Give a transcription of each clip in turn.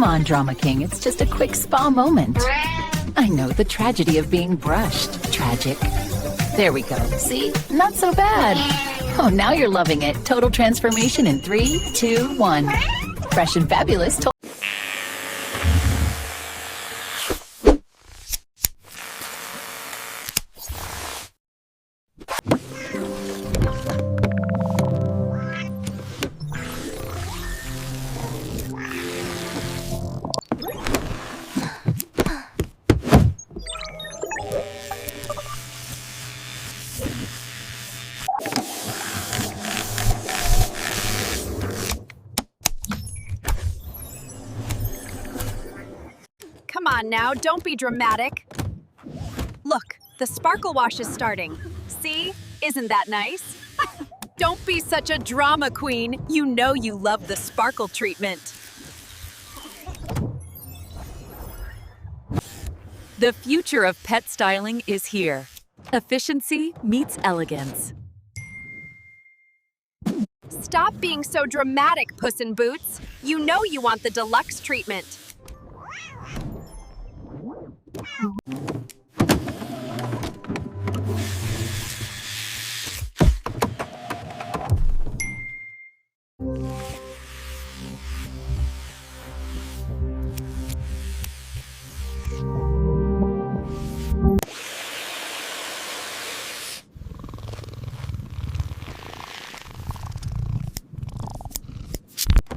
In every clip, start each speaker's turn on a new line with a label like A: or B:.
A: Come on, Drama King, it's just a quick spa moment. I know the tragedy of being brushed. Tragic. There we go. See? Not so bad. Oh, now you're loving it. Total transformation in 3, 2, 1. Fresh and fabulous.
B: Come on now, don't be dramatic. Look, the sparkle wash is starting. See? Isn't that nice? Don't be such a drama queen. You know you love the sparkle treatment.
C: The future of pet styling is here. Efficiency meets elegance.
B: Stop being so dramatic, Puss in Boots. You know you want the deluxe treatment.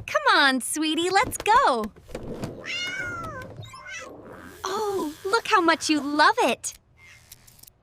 D: Come on, sweetie, let's go. Oh, look how much you love it.